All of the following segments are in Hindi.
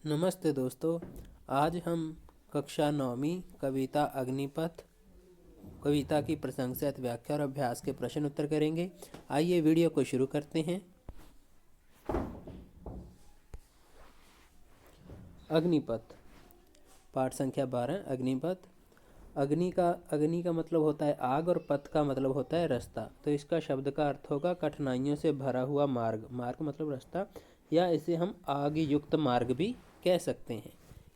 नमस्ते दोस्तों। आज हम कक्षा 9वीं कविता अग्निपथ कविता की प्रशंसित व्याख्या और अभ्यास के प्रश्न उत्तर करेंगे। आइए वीडियो को शुरू करते हैं। अग्निपथ पाठ संख्या 12 अग्निपथ। अग्नि का मतलब होता है आग और पथ का मतलब होता है रास्ता। तो इसका शब्द का अर्थ होगा कठिनाइयों से भरा हुआ मार्ग। मार्ग मतलब रास्ता, या इसे हम आग युक्त मार्ग भी कह सकते हैं।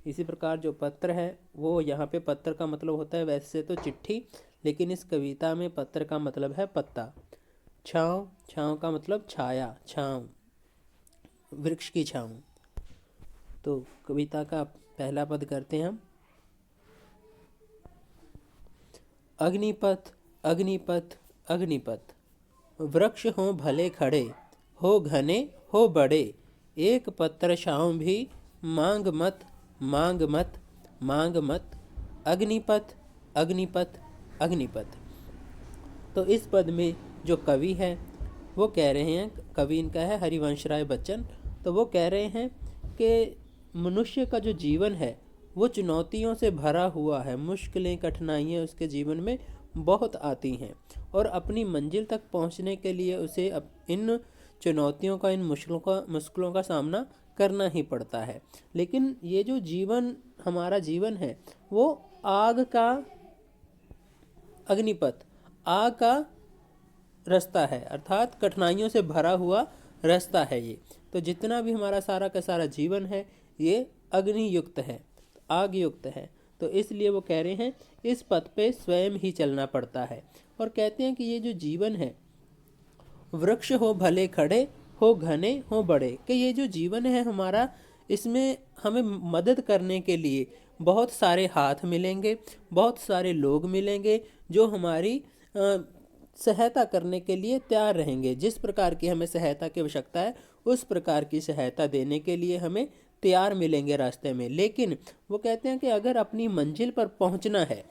इसी प्रकार जो पत्र है वो यहाँ पे पत्र का मतलब होता है वैसे तो चिट्ठी, लेकिन इस कविता में पत्र का मतलब है पत्ता। छाँव, छाँव का मतलब छाया, छाँव, वृक्ष की छाँव। तो कविता का पहला पद करते हैं हम। अग्निपथ अग्निपथ अग्निपथ, वृक्ष हों भले खड़े, हो घने हो बड़े, एक पत्र छाँव भी मांग मत मांग मत मांग मत, अग्निपथ अग्निपथ अग्निपथ। तो इस पद में जो कवि है वो कह रहे हैं, कवि इनका है हरिवंश राय बच्चन। तो वो कह रहे हैं कि मनुष्य का जो जीवन है वो चुनौतियों से भरा हुआ है। मुश्किलें कठिनाइयाँ उसके जीवन में बहुत आती हैं और अपनी मंजिल तक पहुंचने के लिए उसे इन चुनौतियों का, इन मुश्किलों का सामना करना ही पड़ता है। लेकिन ये जो जीवन, हमारा जीवन है वो आग का अग्निपथ, आग का रास्ता है, अर्थात कठिनाइयों से भरा हुआ रास्ता है ये। तो जितना भी हमारा सारा का सारा जीवन है ये अग्नि युक्त है, आग युक्त है। तो इसलिए वो कह रहे हैं इस पथ पे स्वयं ही चलना पड़ता है। और कहते हैं कि ये जो जीवन है, वृक्ष हो भले खड़े, हो घने हो बड़े, कि ये जो जीवन है हमारा, इसमें हमें मदद करने के लिए बहुत सारे हाथ मिलेंगे, बहुत सारे लोग मिलेंगे जो हमारी सहायता करने के लिए तैयार रहेंगे। जिस प्रकार की हमें सहायता की आवश्यकता है उस प्रकार की सहायता देने के लिए हमें तैयार मिलेंगे रास्ते में। लेकिन वो कहते हैं कि अगर अपनी मंजिल पर पहुंचना है,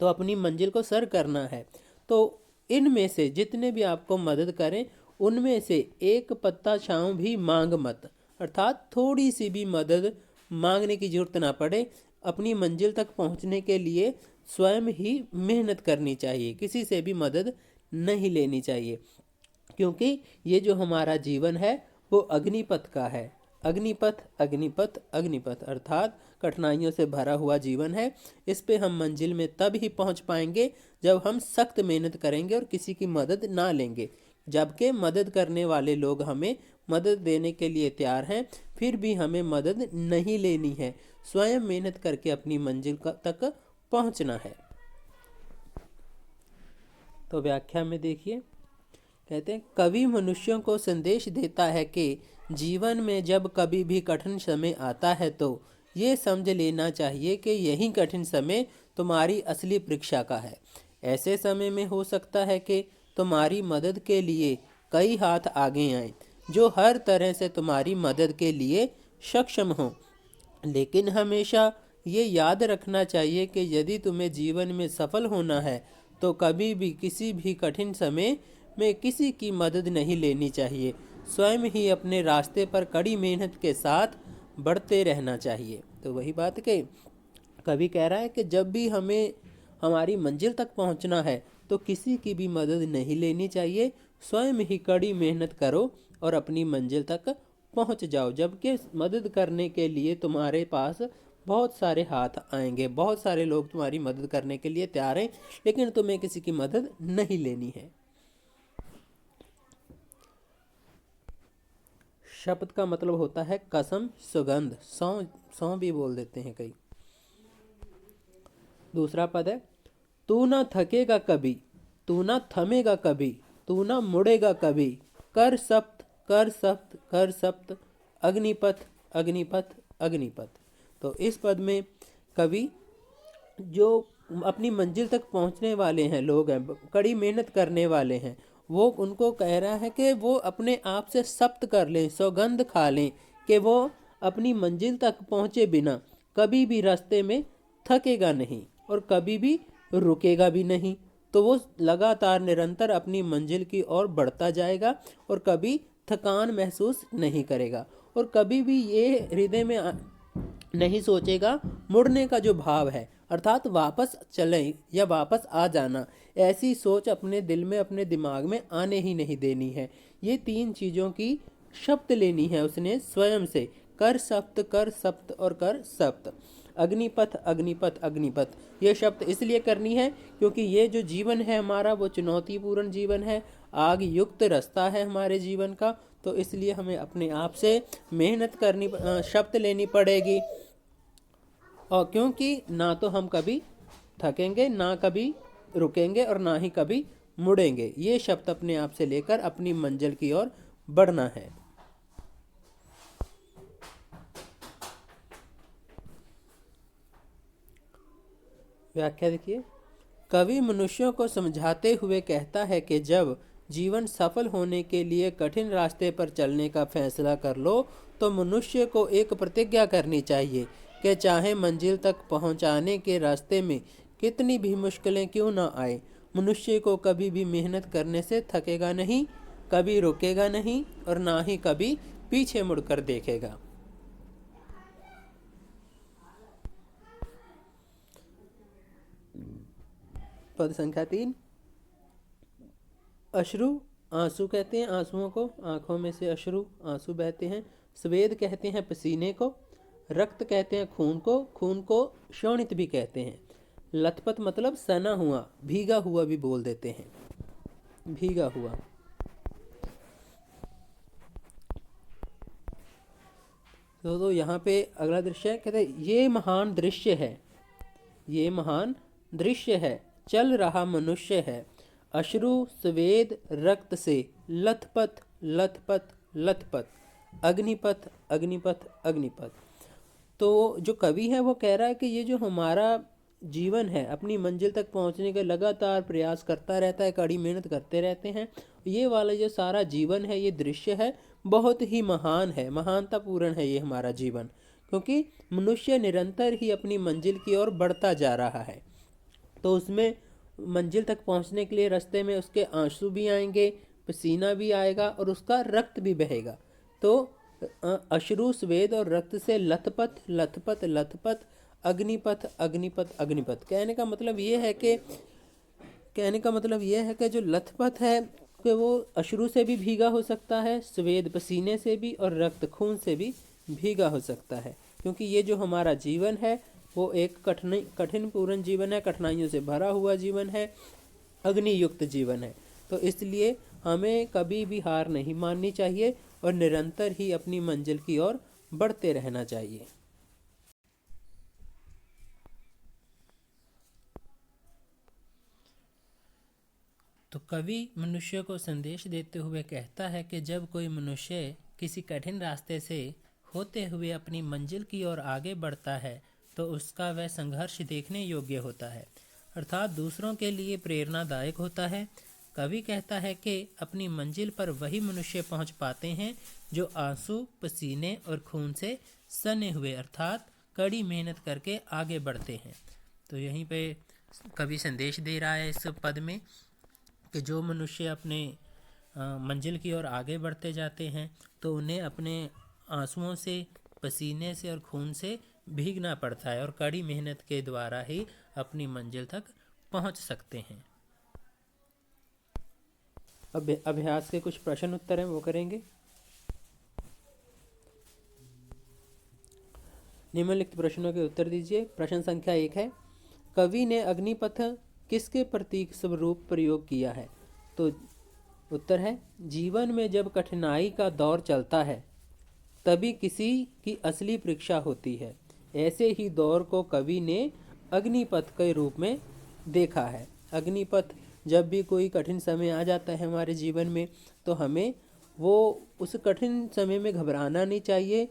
तो अपनी मंजिल को सर करना है, तो इनमें से जितने भी आपको मदद करें उनमें से एक पत्ता छाँव भी मांग मत, अर्थात थोड़ी सी भी मदद मांगने की जरूरत ना पड़े। अपनी मंजिल तक पहुंचने के लिए स्वयं ही मेहनत करनी चाहिए, किसी से भी मदद नहीं लेनी चाहिए, क्योंकि ये जो हमारा जीवन है वो अग्निपथ का है। अग्निपथ अग्निपथ अग्निपथ, अर्थात कठिनाइयों से भरा हुआ जीवन है। इस पे हम मंजिल में तब ही पहुंच पाएंगे जब हम सख्त मेहनत करेंगे और किसी की मदद ना लेंगे। जबकि मदद करने वाले लोग हमें मदद देने के लिए तैयार हैं, फिर भी हमें मदद नहीं लेनी है, स्वयं मेहनत करके अपनी मंजिल तक पहुंचना है। तो व्याख्या में देखिए, कहते हैं कवि मनुष्यों को संदेश देता है कि जीवन में जब कभी भी कठिन समय आता है तो ये समझ लेना चाहिए कि यही कठिन समय तुम्हारी असली परीक्षा का है। ऐसे समय में हो सकता है कि तुम्हारी मदद के लिए कई हाथ आगे आएं जो हर तरह से तुम्हारी मदद के लिए सक्षम हों, लेकिन हमेशा ये याद रखना चाहिए कि यदि तुम्हें जीवन में सफल होना है तो कभी भी किसी भी कठिन समय में किसी की मदद नहीं लेनी चाहिए। स्वयं ही अपने रास्ते पर कड़ी मेहनत के साथ बढ़ते रहना चाहिए। तो वही बात के कवि कह रहा है कि जब भी हमें हमारी मंजिल तक पहुंचना है तो किसी की भी मदद नहीं लेनी चाहिए, स्वयं ही कड़ी मेहनत करो और अपनी मंजिल तक पहुंच जाओ। जबकि मदद करने के लिए तुम्हारे पास बहुत सारे हाथ आएंगे, बहुत सारे लोग तुम्हारी मदद करने के लिए तैयार हैं, लेकिन तुम्हें किसी की मदद नहीं लेनी है। शपथ का मतलब होता है कसम, सुगंध, सौ सौ भी बोल देते हैं कई। दूसरा पद है तू ना थकेगा कभी, तू ना थमेगा कभी, तू ना मुड़ेगा कभी, कर सप्त कर सप्त कर सप्त, अग्निपथ अग्निपथ अग्निपथ। तो इस पद में कवि जो अपनी मंजिल तक पहुंचने वाले हैं लोग हैं, कड़ी मेहनत करने वाले हैं, वो उनको कह रहा है कि वो अपने आप से सप्त कर लें, सौगंध खा लें कि वो अपनी मंजिल तक पहुंचे बिना कभी भी रास्ते में थकेगा नहीं और कभी भी रुकेगा भी नहीं। तो वो लगातार निरंतर अपनी मंजिल की ओर बढ़ता जाएगा और कभी थकान महसूस नहीं करेगा। और कभी भी ये हृदय में नहीं सोचेगा मुड़ने का जो भाव है, अर्थात वापस चलें या वापस आ जाना, ऐसी सोच अपने दिल में, अपने दिमाग में आने ही नहीं देनी है। ये 3 चीज़ों की शब्द लेनी है उसने स्वयं से, कर सप्त और कर सप्त। अग्निपथ अग्निपथ अग्निपथ, ये शब्द इसलिए करनी है क्योंकि ये जो जीवन है हमारा वो चुनौतीपूर्ण जीवन है, आग युक्त रास्ता है हमारे जीवन का। तो इसलिए हमें अपने आप से मेहनत करनी, शब्द लेनी पड़ेगी। और क्योंकि ना तो हम कभी थकेंगे, ना कभी रुकेंगे और ना ही कभी मुड़ेंगे। ये शब्द अपने आप से लेकर अपनी मंजिल की ओर बढ़ना है। व्याख्या देखिए। कवि मनुष्यों को समझाते हुए कहता है कि जब जीवन सफल होने के लिए कठिन रास्ते पर चलने का फैसला कर लो तो मनुष्य को एक प्रतिज्ञा करनी चाहिए कि चाहे मंजिल तक पहुंचाने के रास्ते में कितनी भी मुश्किलें क्यों ना आए, मनुष्य को कभी भी मेहनत करने से थकेगा नहीं, कभी रुकेगा नहीं और ना ही कभी पीछे मुड़कर देखेगा। पद संख्या 3। अश्रु, आंसू कहते हैं आंसुओं को, आंखों में से अश्रु आंसू बहते हैं। स्वेद कहते हैं पसीने को। रक्त कहते हैं खून को, खून को शोणित भी कहते हैं। लथपथ मतलब सना हुआ, भीगा हुआ भी बोल देते हैं, भीगा हुआ। तो यहाँ पे अगला दृश्य कहते हैं ये महान दृश्य है, ये महान दृश्य है, चल रहा मनुष्य है, अश्रु स्वेद रक्त से लथपथ लथपथ लथपथ, अग्निपथ अग्निपथ अग्निपथ। तो जो कवि है वो कह रहा है कि ये जो हमारा जीवन है अपनी मंजिल तक पहुंचने का लगातार प्रयास करता रहता है, कड़ी मेहनत करते रहते हैं। ये वाला जो सारा जीवन है, ये दृश्य है, बहुत ही महान है, महानतापूर्ण है ये हमारा जीवन, क्योंकि मनुष्य निरंतर ही अपनी मंजिल की ओर बढ़ता जा रहा है। तो उसमें मंजिल तक पहुंचने के लिए रास्ते में उसके आंसू भी आएंगे, पसीना भी आएगा और उसका रक्त भी बहेगा। तो अश्रु स्वेद और रक्त से लथपथ लथपथ लथपथ, अग्निपथ अग्निपथ अग्निपथ। कहने का मतलब ये है कि जो लथपथ है कि वो अश्रु से भी भीगा हो सकता है, स्वेद पसीने से भी और रक्त खून से भी भीगा हो सकता है, क्योंकि ये जो हमारा जीवन है वो एक कठिन पूर्ण जीवन है, कठिनाइयों से भरा हुआ जीवन है, अग्नि युक्त जीवन है। तो इसलिए हमें कभी भी हार नहीं माननी चाहिए और निरंतर ही अपनी मंजिल की ओर बढ़ते रहना चाहिए। तो कवि मनुष्य को संदेश देते हुए कहता है कि जब कोई मनुष्य किसी कठिन रास्ते से होते हुए अपनी मंजिल की ओर आगे बढ़ता है तो उसका वह संघर्ष देखने योग्य होता है, अर्थात दूसरों के लिए प्रेरणादायक होता है। कवि कहता है कि अपनी मंजिल पर वही मनुष्य पहुंच पाते हैं जो आंसू पसीने और खून से सने हुए, अर्थात कड़ी मेहनत करके आगे बढ़ते हैं। तो यहीं पे कवि संदेश दे रहा है इस पद में कि जो मनुष्य अपने मंजिल की ओर आगे बढ़ते जाते हैं तो उन्हें अपने आंसुओं से, पसीने से और खून से भीगना पड़ता है और कड़ी मेहनत के द्वारा ही अपनी मंजिल तक पहुंच सकते हैं। अब अभ्यास के कुछ प्रश्न उत्तर हैं वो करेंगे। निम्नलिखित प्रश्नों के उत्तर दीजिए। प्रश्न संख्या 1 है, कवि ने अग्निपथ किसके प्रतीक स्वरूप प्रयोग किया है? तो उत्तर है, जीवन में जब कठिनाई का दौर चलता है तभी किसी की असली परीक्षा होती है। ऐसे ही दौर को कवि ने अग्निपथ के रूप में देखा है। अग्निपथ, जब भी कोई कठिन समय आ जाता है हमारे जीवन में तो हमें वो उस कठिन समय में घबराना नहीं चाहिए,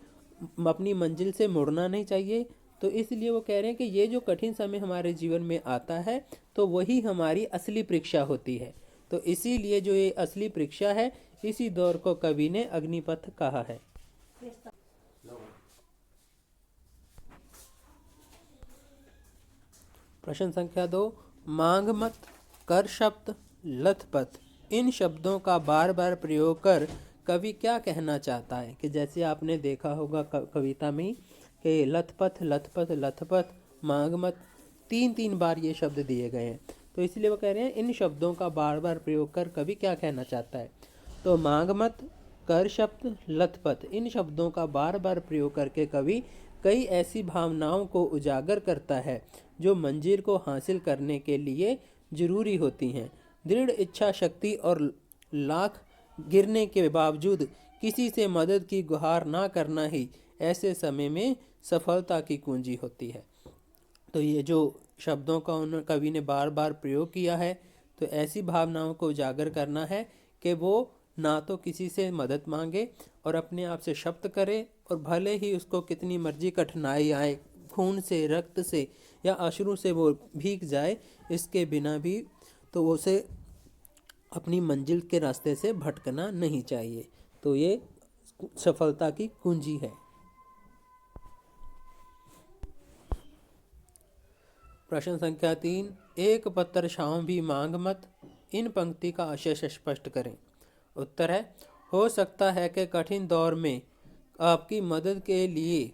अपनी मंजिल से मुड़ना नहीं चाहिए। तो इसलिए वो कह रहे हैं कि ये जो कठिन समय हमारे जीवन में आता है तो वही हमारी असली परीक्षा होती है। तो इसीलिए जो ये असली परीक्षा है, इसी दौर को कवि ने अग्निपथ कहा है। प्रश्न संख्या 2, मांग मत, कर शब्द, लथपथ, इन शब्दों का बार बार प्रयोग कर कवि क्या कहना चाहता है? कि जैसे आपने देखा होगा कविता में कि लथपथ लथपथ लथपथ मांगमत 3 बार ये शब्द दिए गए हैं। तो इसलिए वो कह रहे हैं इन शब्दों का बार बार प्रयोग कर कवि क्या कहना चाहता है। तो मांगमत, कर शब्द, लथपथ, इन शब्दों का बार बार प्रयोग करके कवि कई ऐसी भावनाओं को उजागर करता है जो मंजिल को हासिल करने के लिए जरूरी होती हैं। दृढ़ इच्छा शक्ति और लाख गिरने के बावजूद किसी से मदद की गुहार ना करना ही ऐसे समय में सफलता की कुंजी होती है। तो ये जो शब्दों का उन कवि ने बार बार प्रयोग किया है, तो ऐसी भावनाओं को उजागर करना है कि वो ना तो किसी से मदद मांगे और अपने आप से शब्द करे, और भले ही उसको कितनी मर्जी कठिनाई आए, खून से, रक्त से या अश्रु से वो भीग जाए, इसके बिना भी तो उसे अपनी मंजिल के रास्ते से भटकना नहीं चाहिए। तो ये सफलता की कुंजी है। प्रश्न संख्या 3, एक पत्र छाँव भी मांग मत, इन पंक्ति का आशय स्पष्ट करें। उत्तर है, हो सकता है कि कठिन दौर में आपकी मदद के लिए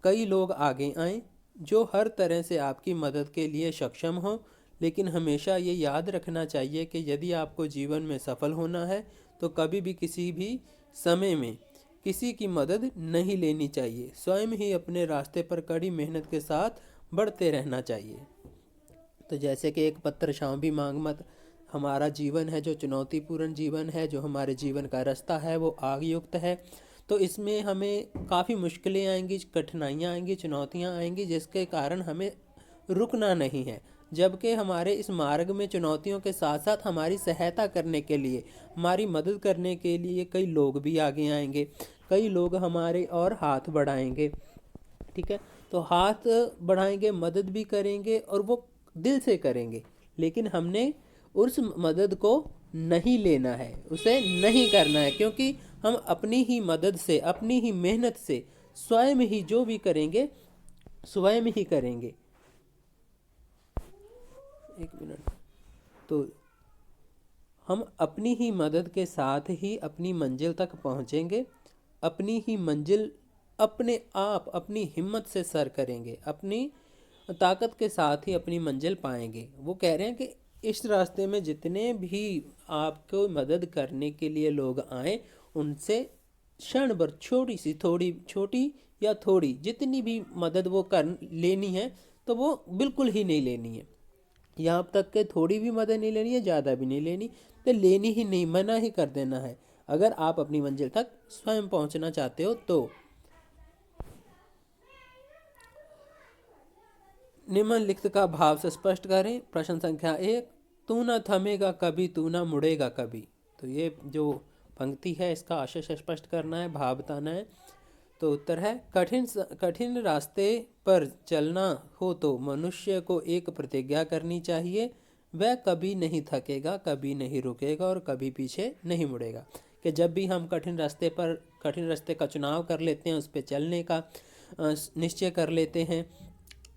कई लोग आगे आएं जो हर तरह से आपकी मदद के लिए सक्षम हो, लेकिन हमेशा ये याद रखना चाहिए कि यदि आपको जीवन में सफल होना है तो कभी भी किसी भी समय में किसी की मदद नहीं लेनी चाहिए। स्वयं ही अपने रास्ते पर कड़ी मेहनत के साथ बढ़ते रहना चाहिए। तो जैसे कि एक पत्र छाँव भी मांग मत, हमारा जीवन है जो चुनौतीपूर्ण जीवन है, जो हमारे जीवन का रास्ता है वो आग युक्त है। तो इसमें हमें काफ़ी मुश्किलें आएंगी, कठिनाइयाँ आएंगी, चुनौतियाँ आएंगी, जिसके कारण हमें रुकना नहीं है। जबकि हमारे इस मार्ग में चुनौतियों के साथ साथ हमारी सहायता करने के लिए, हमारी मदद करने के लिए कई लोग भी आगे आएंगे, कई लोग हमारे और हाथ बढ़ाएंगे। ठीक है, तो हाथ बढ़ाएंगे, मदद भी करेंगे और वो दिल से करेंगे, लेकिन हमने उस मदद को नहीं लेना है, उसे नहीं करना है, क्योंकि हम अपनी ही मदद से, अपनी ही मेहनत से स्वयं ही जो भी करेंगे स्वयं ही करेंगे। एक मिनट। तो हम अपनी ही मदद के साथ ही अपनी मंजिल तक पहुंचेंगे, अपनी ही मंजिल अपने आप अपनी हिम्मत से सर करेंगे, अपनी ताकत के साथ ही अपनी मंजिल पाएंगे। वो कह रहे हैं कि इस रास्ते में जितने भी आपको मदद करने के लिए लोग आए, उनसे क्षण भर छोटी सी, थोड़ी छोटी या थोड़ी जितनी भी मदद वो कर लेनी है तो वो बिल्कुल ही नहीं लेनी है। यहाँ तक के थोड़ी भी मदद नहीं लेनी है, ज़्यादा भी नहीं लेनी, तो लेनी ही नहीं, मना ही कर देना है अगर आप अपनी मंजिल तक स्वयं पहुँचना चाहते हो। तो निम्नलिखित का भाव से स्पष्ट करें। प्रश्न संख्या 1, तू न थमेगा कभी, तू न मुड़ेगा कभी। तो ये जो पंक्ति है इसका आशय स्पष्ट करना है, भाव बताना है। तो उत्तर है, कठिन रास्ते पर चलना हो तो मनुष्य को एक प्रतिज्ञा करनी चाहिए, वह कभी नहीं थकेगा, कभी नहीं रुकेगा और कभी पीछे नहीं मुड़ेगा। कि जब भी हम कठिन रास्ते का चुनाव कर लेते हैं, उस पर चलने का निश्चय कर लेते हैं,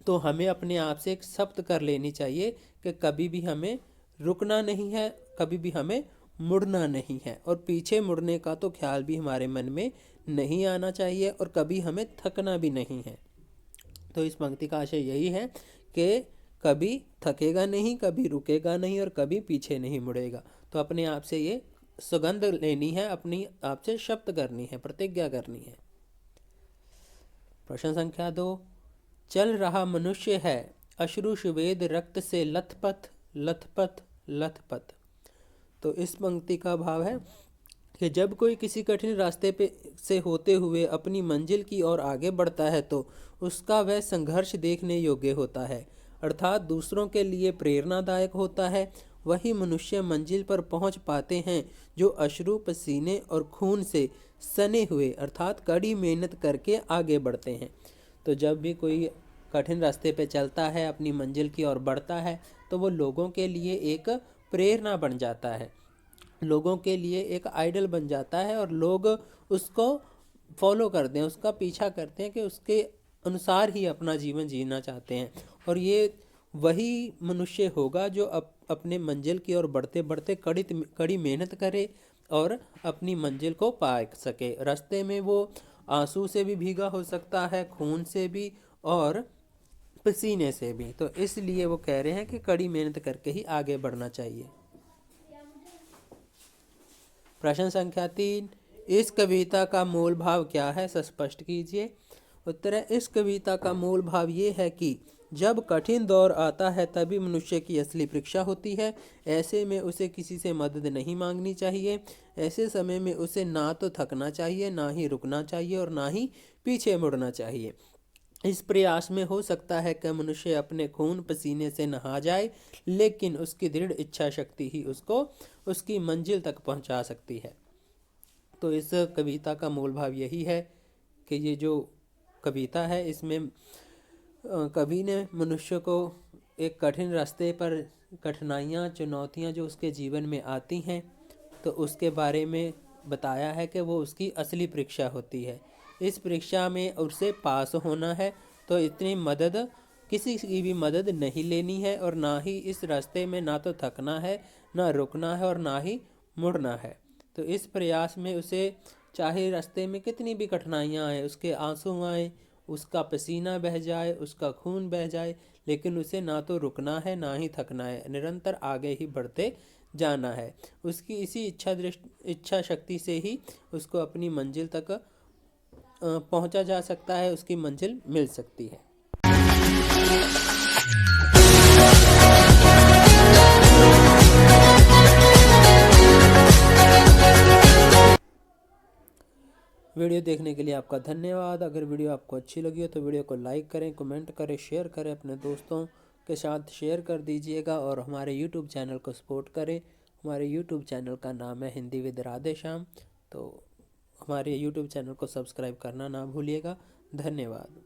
तो हमें अपने आप से एक शपथ कर लेनी चाहिए कि कभी भी हमें रुकना नहीं है, कभी भी हमें मुड़ना नहीं है, और पीछे मुड़ने का तो ख्याल भी हमारे मन में नहीं आना चाहिए, और कभी हमें थकना भी नहीं है। तो इस पंक्ति का आशय यही है कि कभी थकेगा नहीं, कभी रुकेगा नहीं और कभी पीछे नहीं मुड़ेगा। तो अपने आप से ये सुगंध लेनी है, अपनी आप से शपथ करनी है, प्रतिज्ञा करनी है। प्रश्न संख्या 2, चल रहा मनुष्य है अश्रु सुवेद रक्त से लथपथ लथपथ लथपथ। तो इस पंक्ति का भाव है कि जब कोई किसी कठिन रास्ते पे से होते हुए अपनी मंजिल की ओर आगे बढ़ता है तो उसका वह संघर्ष देखने योग्य होता है, अर्थात दूसरों के लिए प्रेरणादायक होता है। वही मनुष्य मंजिल पर पहुंच पाते हैं जो अश्रु, पसीने और खून से सने हुए अर्थात कड़ी मेहनत करके आगे बढ़ते हैं। तो जब भी कोई कठिन रास्ते पे चलता है, अपनी मंजिल की ओर बढ़ता है, तो वो लोगों के लिए एक प्रेरणा बन जाता है, लोगों के लिए एक आइडल बन जाता है, और लोग उसको फॉलो करते हैं, उसका पीछा करते हैं कि उसके अनुसार ही अपना जीवन जीना चाहते हैं। और ये वही मनुष्य होगा जो अपने मंजिल की ओर बढ़ते बढ़ते कड़ी मेहनत करे और अपनी मंजिल को पा सके। रास्ते में वो आंसू से भी भीगा हो सकता है, खून से भी और पसीने से भी। तो इसलिए वो कह रहे हैं कि कड़ी मेहनत करके ही आगे बढ़ना चाहिए। प्रश्न संख्या 3, इस कविता का मूल भाव क्या है, स्पष्ट कीजिए। उत्तर है, इस कविता का मूल भाव ये है कि जब कठिन दौर आता है तभी मनुष्य की असली परीक्षा होती है। ऐसे में उसे किसी से मदद नहीं मांगनी चाहिए। ऐसे समय में उसे ना तो थकना चाहिए, ना ही रुकना चाहिए और ना ही पीछे मुड़ना चाहिए। इस प्रयास में हो सकता है कि मनुष्य अपने खून पसीने से नहा जाए, लेकिन उसकी दृढ़ इच्छा शक्ति ही उसको उसकी मंजिल तक पहुंचा सकती है। तो इस कविता का मूल भाव यही है कि ये जो कविता है इसमें कवि ने मनुष्य को एक कठिन रास्ते पर कठिनाइयाँ चुनौतियाँ जो उसके जीवन में आती हैं तो उसके बारे में बताया है कि वो उसकी असली परीक्षा होती है। इस परीक्षा में उसे पास होना है, तो इतनी मदद किसी की भी मदद नहीं लेनी है और ना ही इस रास्ते में ना तो थकना है, ना रुकना है और ना ही मुड़ना है। तो इस प्रयास में उसे चाहे रास्ते में कितनी भी कठिनाइयाँ आए, उसके आंसू आए, उसका पसीना बह जाए, उसका खून बह जाए, लेकिन उसे ना तो रुकना है ना ही थकना है, निरंतर आगे ही बढ़ते जाना है। उसकी इसी इच्छा शक्ति से ही उसको अपनी मंजिल तक पहुंचा जा सकता है, उसकी मंजिल मिल सकती है। वीडियो देखने के लिए आपका धन्यवाद। अगर वीडियो आपको अच्छी लगी हो तो वीडियो को लाइक करें, कमेंट करें, शेयर करें, अपने दोस्तों के साथ शेयर कर दीजिएगा और हमारे यूट्यूब चैनल को सपोर्ट करें। हमारे यूट्यूब चैनल का नाम है हिंदी विद राधे श्याम, तो हमारे यूट्यूब चैनल को सब्सक्राइब करना ना भूलिएगा। धन्यवाद।